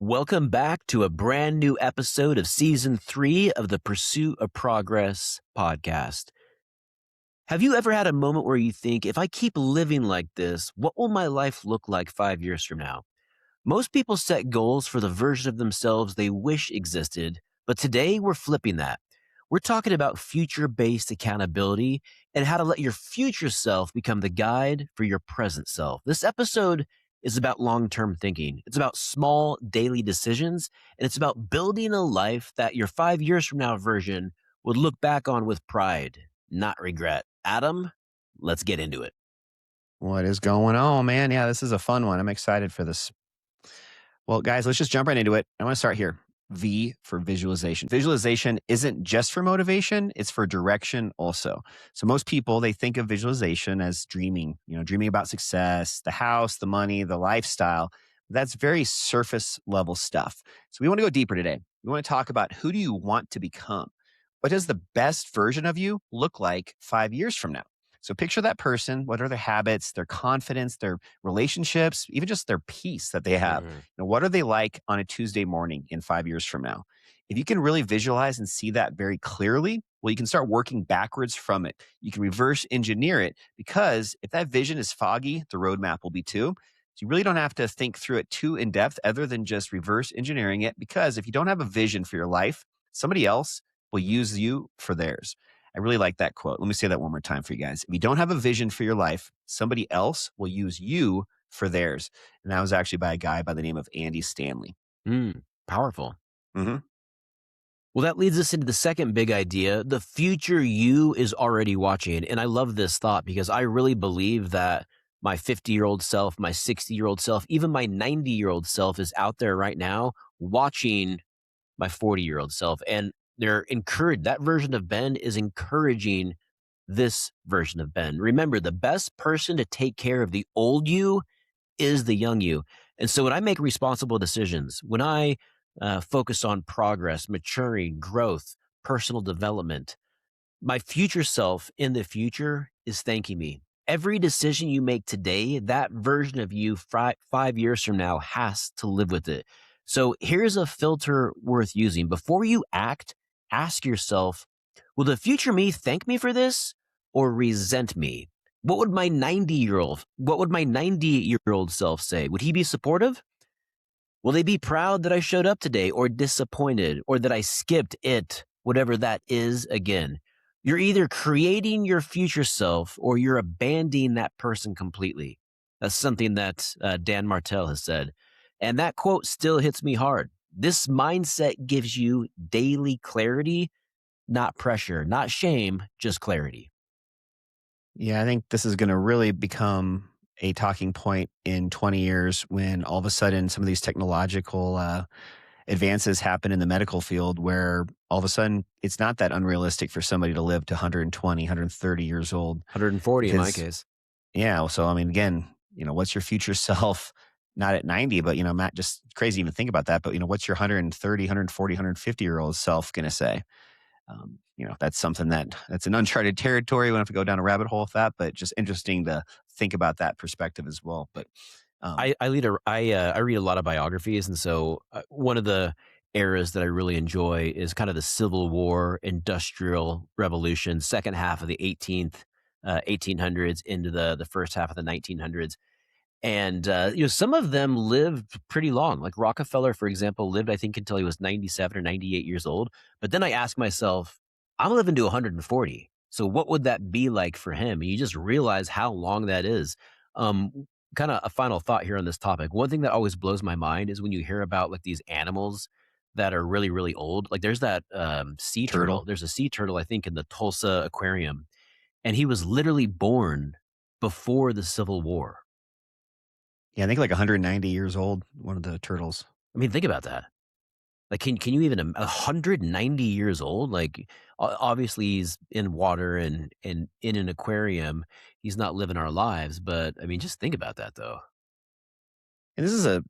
Welcome back to a brand new episode of season 3 of the Pursuit of Progress podcast. Have you ever had a moment where you think, if I keep living like this, what will my life look like 5 years from now? Most people set goals for the version of themselves they wish existed, but today we're flipping that. We're talking about future-based accountability and how to let your future self become the guide for your present self. This episode is about long-term thinking. It's about small daily decisions, and it's about building a life that your 5 years from now version would look back on with pride, not regret. Adam, let's get into it. What is going on, man? Yeah, this is a fun one. I'm excited for this. Well, guys, let's just jump right into it. I want to start here. V for visualization. Visualization isn't just for motivation, it's for direction also. So most people, they think of visualization as dreaming, dreaming about success, the house, the money, the lifestyle. That's very surface level stuff. So we want to go deeper today. We want to talk about, who do you want to become? What does the best version of you look like 5 years from now? So picture that person. What are their habits, their confidence, their relationships, even just their peace that they have? What are they like on a Tuesday morning in 5 years from now? If you can really visualize and see that very clearly, well, you can start working backwards from it. You can reverse engineer it, because if that vision is foggy, the roadmap will be too. So you really don't have to think through it too in depth, other than just reverse engineering it. Because if you don't have a vision for your life, somebody else will use you for theirs. I really like that quote. Let me say that one more time for you guys. If you don't have a vision for your life, somebody else will use you for theirs. And that was actually by a guy by the name of Andy Stanley. Powerful. Mm-hmm. Well, that leads us into the second big idea. The future you is already watching. And I love this thought, because I really believe that my 50-year-old self, my 60-year-old self, even my 90-year-old self is out there right now watching my 40-year-old self. And they're encouraged. That version of Ben is encouraging this version of Ben. Remember, the best person to take care of the old you is the young you. And so when I make responsible decisions, when I focus on progress, maturing, growth, personal development, my future self in the future is thanking me. Every decision you make today, that version of you 5 years from now has to live with it. So here's a filter worth using. Before you act, ask yourself, will the future me thank me for this or resent me? What would my 90-year-old self say? Would he be supportive? Will they be proud that I showed up today, or disappointed, or that I skipped it, whatever that is again? You're either creating your future self or you're abandoning that person completely. That's something that Dan Martell has said. And that quote still hits me hard. This mindset gives you daily clarity, not pressure, not shame, just clarity. Yeah, I think this is going to really become a talking point in 20 years, when all of a sudden some of these technological advances happen in the medical field, where all of a sudden it's not that unrealistic for somebody to live to 120, 130 years old. 140 in my case. Yeah. So, I mean, again, what's your future self? Not at 90, but, Matt, just crazy to even think about that. But, what's your 130, 140, 150-year-old self going to say? That's something that's an uncharted territory. We don't have to go down a rabbit hole with that, but just interesting to think about that perspective as well. But I read a lot of biographies, and so one of the eras that I really enjoy is kind of the Civil War, Industrial Revolution, second half of the 1800s into the first half of the 1900s. And some of them lived pretty long. Like Rockefeller, for example, lived, I think, until he was 97 or 98 years old. But then I ask myself, I'm living to 140. So what would that be like for him? And you just realize how long that is. Kind of a final thought here on this topic. One thing that always blows my mind is when you hear about like these animals that are really, really old. Like there's that sea turtle. There's a sea turtle, I think, in the Tulsa Aquarium. And he was literally born before the Civil War. Yeah, I think like 190 years old, one of the turtles. I mean, think about that. Like, can you even 190 years old? Like, obviously he's in water and in an aquarium. He's not living our lives, but I mean, just think about that, though. And this is a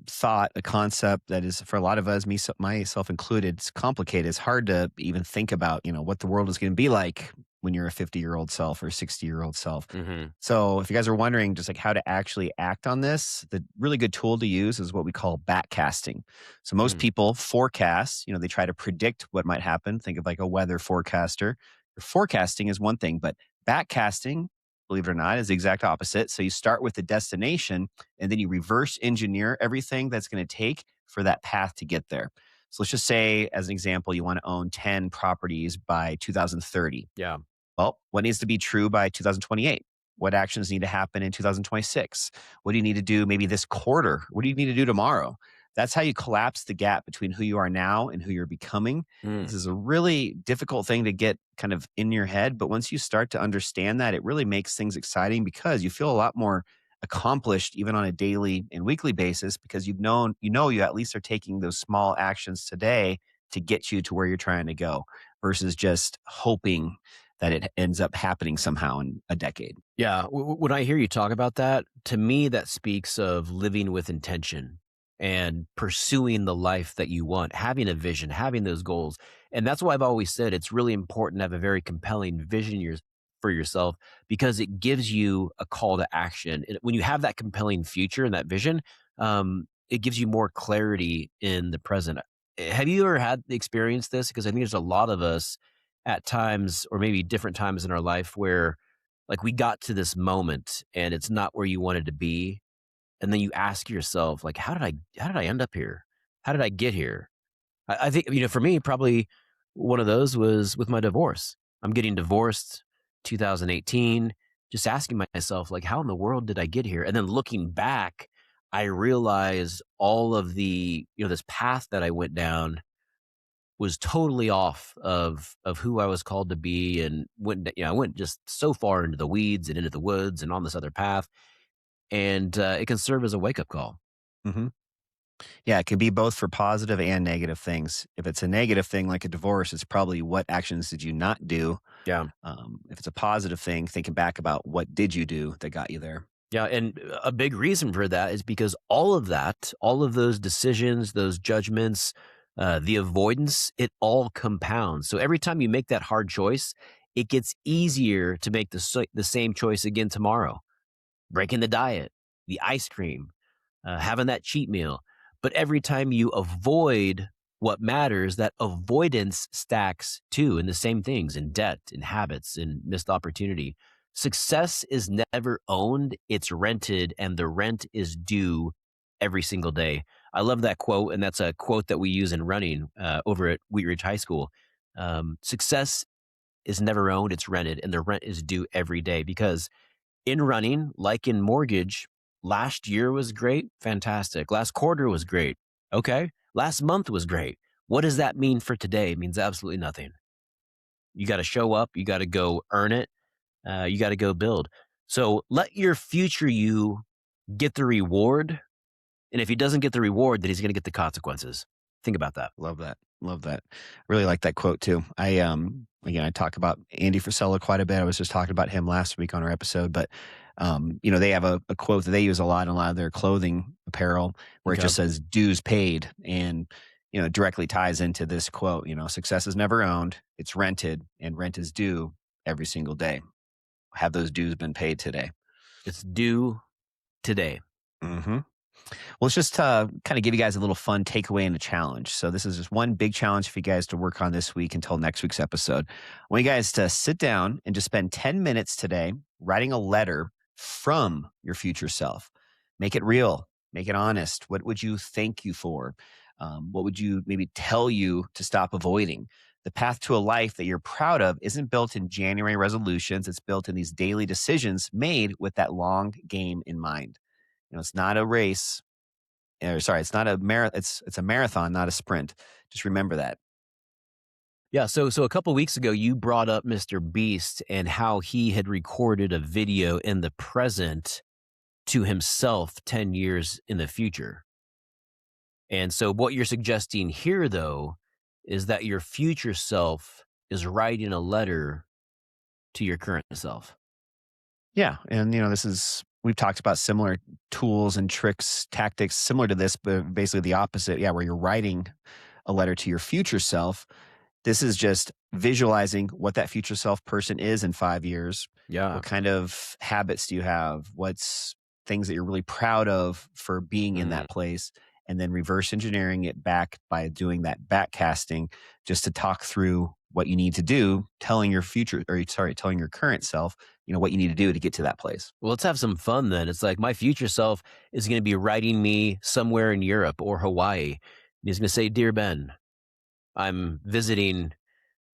thought, a concept that is, for a lot of us, myself included, it's complicated. It's hard to even think about, what the world is going to be like when you're a 50-year-old self or 60-year-old self. Mhm. So if you guys are wondering just like how to actually act on this, the really good tool to use is what we call backcasting. So most Mm. people forecast, they try to predict what might happen. Think of like a weather forecaster. Forecasting is one thing, but backcasting, believe it or not, is the exact opposite. So you start with the destination and then you reverse engineer everything that's going to take for that path to get there. So let's just say, as an example, you want to own 10 properties by 2030. Yeah. Well, what needs to be true by 2028? What actions need to happen in 2026? What do you need to do maybe this quarter? What do you need to do tomorrow? That's how you collapse the gap between who you are now and who you're becoming. This Mm. is a really difficult thing to get kind of in your head, but once you start to understand that, it really makes things exciting because you feel a lot more accomplished even on a daily and weekly basis because you at least are taking those small actions today to get you to where you're trying to go versus just hoping that it ends up happening somehow in a decade. Yeah, when I hear you talk about that, to me, that speaks of living with intention and pursuing the life that you want, having a vision, having those goals. And that's why I've always said it's really important to have a very compelling vision for yourself because it gives you a call to action. And when you have that compelling future and that vision, it gives you more clarity in the present. Have you ever had experienced this? Because I think there's a lot of us at times, or maybe different times in our life, where like we got to this moment and it's not where you wanted to be. And then you ask yourself, like, how did I end up here? How did I get here? I think, for me, probably one of those was with my divorce. I'm getting divorced 2018, just asking myself, like, how in the world did I get here? And then looking back, I realized all of this path that I went down was totally off of who I was called to be, and I went just so far into the weeds and into the woods and on this other path, and it can serve as a wake up call. hmm Yeah, it can be both for positive and negative things. If it's a negative thing like a divorce, it's probably what actions did you not do. Yeah, If it's a positive thing, thinking back about what did you do that got you there. yeah, and a big reason for that is because all of those decisions, those judgments, the avoidance, it all compounds. So every time you make that hard choice, it gets easier to make the same choice again tomorrow. Breaking the diet, the ice cream, having that cheat meal. But every time you avoid what matters, that avoidance stacks too in the same things, in debt, in habits, in missed opportunity. Success is never owned, it's rented, and the rent is due every single day. I love that quote, and that's a quote that we use in running over at Wheat Ridge High School. Success is never owned, it's rented, and the rent is due every day because in running, like in mortgage, last year was great. Fantastic. Last quarter was great. Okay. Last month was great. What does that mean for today? It means absolutely nothing. You got to show up. You got to go earn it. You got to go build. So let your future you get the reward. And if he doesn't get the reward, then he's going to get the consequences. Think about that. Love that. Love that. Really like that quote too. I talk about Andy Frisella quite a bit. I was just talking about him last week on our episode, but they have a quote that they use a lot in a lot of their clothing apparel where it Okay. just says dues paid. And, it directly ties into this quote, success is never owned, it's rented, and rent is due every single day. Have those dues been paid today? It's due today. hmm Well, it's just kind of give you guys a little fun takeaway and a challenge. So this is just one big challenge for you guys to work on this week until next week's episode. I want you guys to sit down and just spend 10 minutes today writing a letter from your future self. Make it real. Make it honest. What would you thank you for? What would you maybe tell you to stop avoiding? The path to a life that you're proud of isn't built in January resolutions. It's built in these daily decisions made with that long game in mind. It's not a race, or sorry, it's not a marathon. It's a marathon, not a sprint. Just remember that. Yeah, so a couple weeks ago, you brought up Mr. Beast and how he had recorded a video in the present to himself 10 years in the future. And so what you're suggesting here, though, is that your future self is writing a letter to your current self. Yeah, and we've talked about similar tools and tricks, tactics similar to this, but basically the opposite. Yeah, where you're writing a letter to your future self This is just visualizing what that future self person is in 5 years. Yeah. What kind of habits do you have? What's things that you're really proud of for being in Mhm. that place? And then reverse engineering it back by doing that backcasting just to talk through what you need to do, telling your future, or sorry, telling your current self, what you need to do to get to that place. Well, let's have some fun then. It's like my future self is going to be writing me somewhere in Europe or Hawaii. And he's going to say, "Dear Ben, I'm visiting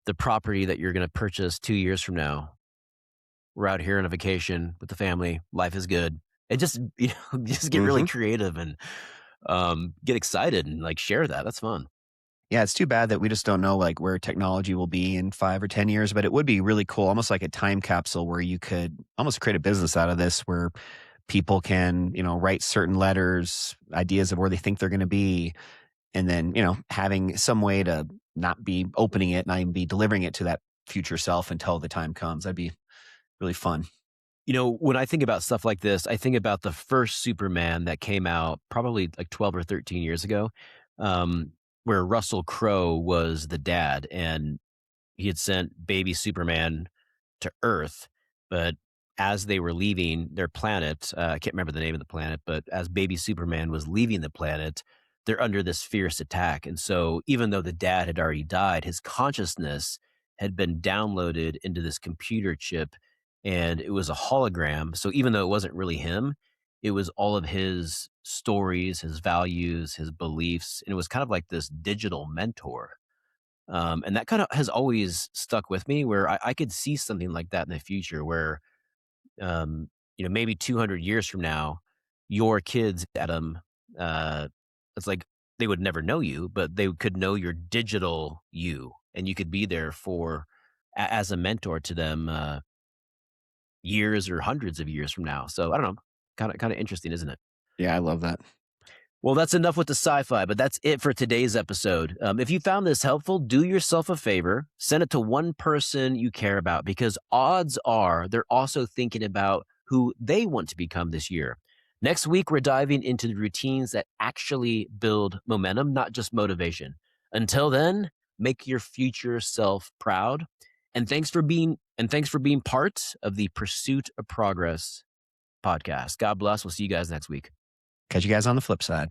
the property that you're going to purchase 2 years from now. We're out here on a vacation with the family. Life is good." And just, just get really Hmm. creative and get excited and like share that. That's fun. Yeah, it's too bad that we just don't know like where technology will be in 5 or 10 years, but it would be really cool, almost like a time capsule where you could almost create a business out of this where people can, write certain letters, ideas of where they think they're going to be, and then, having some way to not be opening it, not even be delivering it to that future self until the time comes. That'd be really fun. When I think about stuff like this, I think about the first Superman that came out probably like 12 or 13 years ago, um, where Russell Crowe was the dad. And he had sent baby Superman to Earth, but as they were leaving their planet, I can't remember the name of the planet, but as baby Superman was leaving the planet, they're under this fierce attack. And so, even though the dad had already died, his consciousness had been downloaded into this computer chip and it was a hologram. So, even though it wasn't really him, it was all of his stories, his values, his beliefs. And it was kind of like this digital mentor, and that kind of has always stuck with me where I could see something like that in the future where, maybe 200 years from now, your kids, Adam, uh, it's like they would never know you, but they could know your digital you. And you could be there as a mentor to them years or hundreds of years from now. So I don't know. Kind of interesting, isn't it? Yeah, I love that. Well, that's enough with the sci-fi, but that's it for today's episode. If you found this helpful, do yourself a favor, send it to one person you care about because odds are they're also thinking about who they want to become this year. Next week, we're diving into the routines that actually build momentum, not just motivation. Until then, make your future self proud. And thanks for being part of the Pursuit of Progress podcast. God bless. We'll see you guys next week. Catch you guys on the flip side.